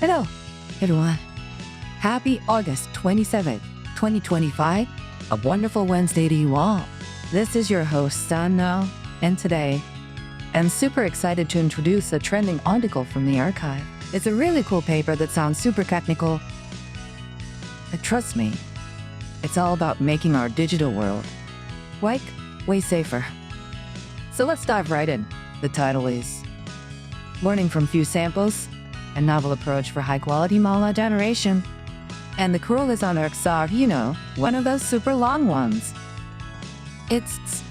Hello, everyone. Happy August 27th, 2025. A wonderful Wednesday to you all. This is your host, Sano, and today, I'm super excited to introduce a trending article from the archive. It's a really cool paper that sounds super technical. But trust me, it's all about making our digital world, like, way safer. So let's dive right in. The title is Learning from Few Samples, a novel approach for high-quality malware generation. And the curl is on XR, one of those super long ones. It's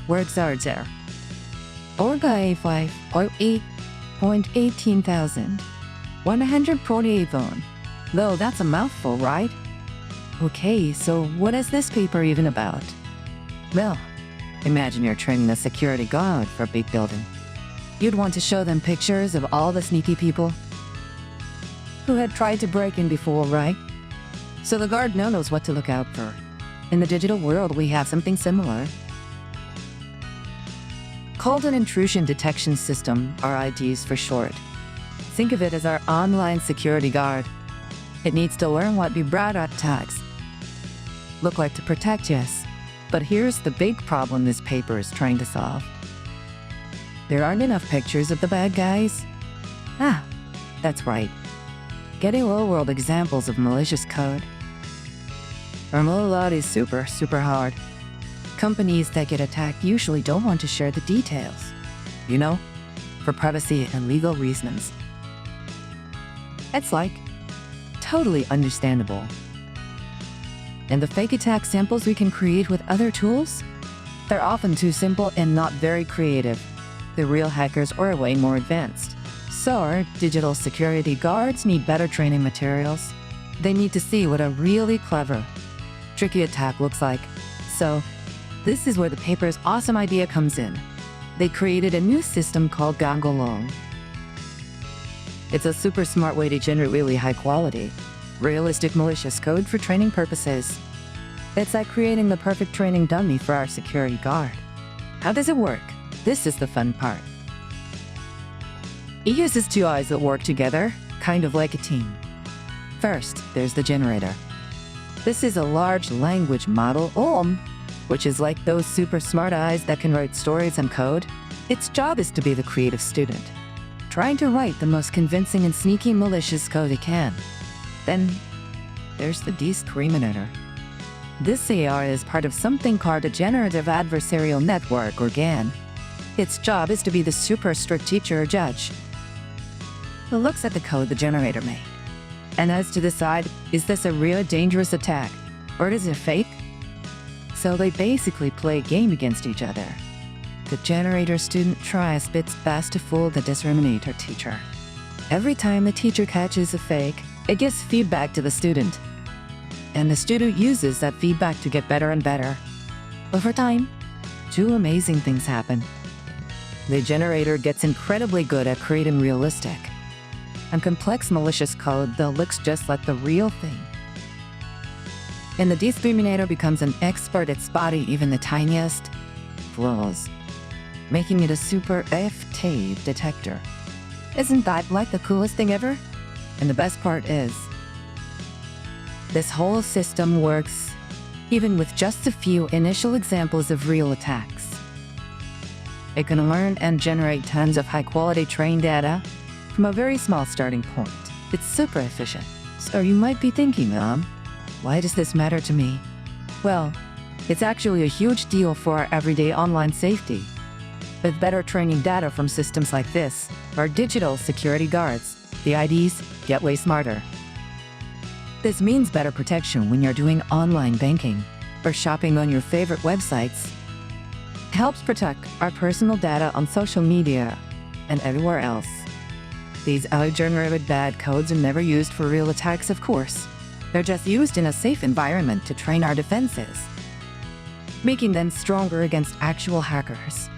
words are there. Orga A5 or 8.18,148 phone. Though that's a mouthful, right? Okay, so what is this paper even about? Well, imagine you're training a security guard for a big building. You'd want to show them pictures of all the sneaky people who had tried to break in before, right? So the guard knows what to look out for. In the digital world, we have something similar, called an Intrusion Detection System, or IDs for short. Think of it as our online security guard. It needs to learn what vibrato attacks look like to protect us. But here's the big problem this paper is trying to solve. There aren't enough pictures of the bad guys. That's right. Getting real-world examples of malicious code or malware is super hard. Companies that get attacked usually don't want to share the details, for privacy and legal reasons. It's totally understandable. And the fake attack samples we can create with other tools? They're often too simple and not very creative. The real hackers are way more advanced. So our digital security guards need better training materials. They need to see what a really clever, tricky attack looks like. So this is where the paper's awesome idea comes in. They created a new system called GANGRL-LLM. It's a super smart way to generate really high quality, realistic malicious code for training purposes. It's like creating the perfect training dummy for our security guard. How does it work? This is the fun part. It uses two eyes that work together, kind of like a team. First, there's the generator. This is a large language model, which is like those super smart eyes that can write stories and code. Its job is to be the creative student, trying to write the most convincing and sneaky malicious code it can. Then, there's the Discriminator. This AR is part of something called a Generative Adversarial Network, or GAN. Its job is to be the super strict teacher or judge who looks at the code the generator made and has to decide, is this a real dangerous attack, or is it fake? So they basically play a game against each other. The generator student tries its best to fool the discriminator teacher. Every time the teacher catches a fake, it gives feedback to the student. And the student uses that feedback to get better and better. Over time, two amazing things happen. The generator gets incredibly good at creating realistic and complex malicious code that looks just like the real thing. And the Discriminator becomes an expert at spotting even the tiniest flaws, making it a super effective detector. Isn't that like the coolest thing ever? And the best part is, this whole system works even with just a few initial examples of real attacks. It can learn and generate tons of high-quality trained data from a very small starting point. It's super efficient. So you might be thinking, why does this matter to me? Well, it's actually a huge deal for our everyday online safety. With better training data from systems like this, our digital security guards, the IDs, get way smarter. This means better protection when you're doing online banking or shopping on your favorite websites. It helps protect our personal data on social media and everywhere else. These generated bad codes are never used for real attacks, of course. They're just used in a safe environment to train our defenses, making them stronger against actual hackers.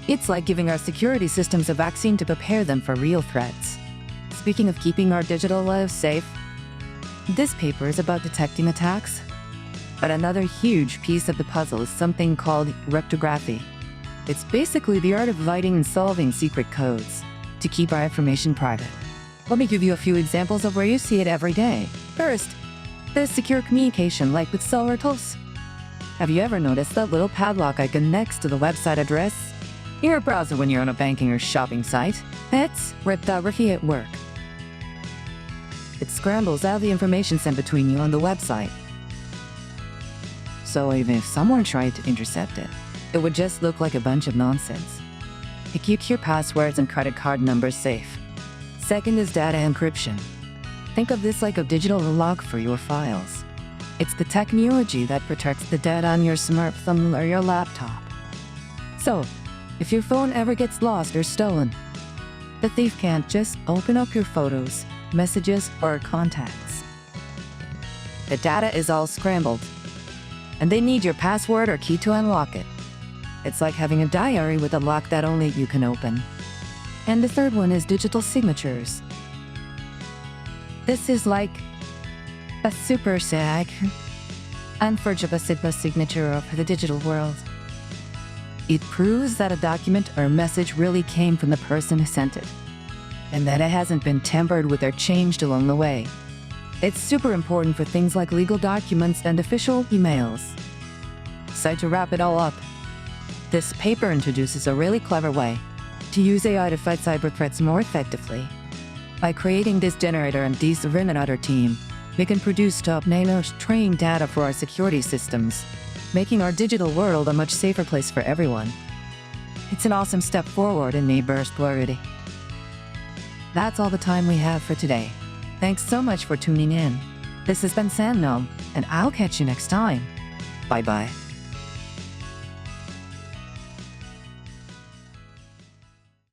It's like giving our security systems a vaccine to prepare them for real threats. Speaking of keeping our digital lives safe, this paper is about detecting attacks. But another huge piece of the puzzle is something called cryptography. It's basically the art of writing and solving secret codes to keep our information private. Let me give you a few examples of where you see it every day. First, there's secure communication like with cellular tools. Have you ever noticed that little padlock icon next to the website address? In your browser when you're on a banking or shopping site, that's cryptography at work. It scrambles out the information sent between you and the website. So even if someone tried to intercept it, it would just look like a bunch of nonsense. It keeps your passwords and credit card numbers safe. Second is data encryption. Think of this like a digital lock for your files. It's the technology that protects the data on your smartphone or your laptop. So, if your phone ever gets lost or stolen, the thief can't just open up your photos, messages, or contacts. The data is all scrambled, and they need your password or key to unlock it. It's like having a diary with a lock that only you can open. And the third one is digital signatures. This is like a super unforgeable signature of the digital world. It proves that a document or message really came from the person who sent it, and that it hasn't been tampered with or changed along the way. It's super important for things like legal documents and official emails. So to wrap it all up, this paper introduces a really clever way to use AI to fight cyber threats more effectively. By creating this generator and Discriminator team, we can produce top-notch training data for our security systems, making our digital world a much safer place for everyone. It's an awesome step forward in cybersecurity. That's all the time we have for today. Thanks so much for tuning in. This has been Sannam, and I'll catch you next time. Bye-bye.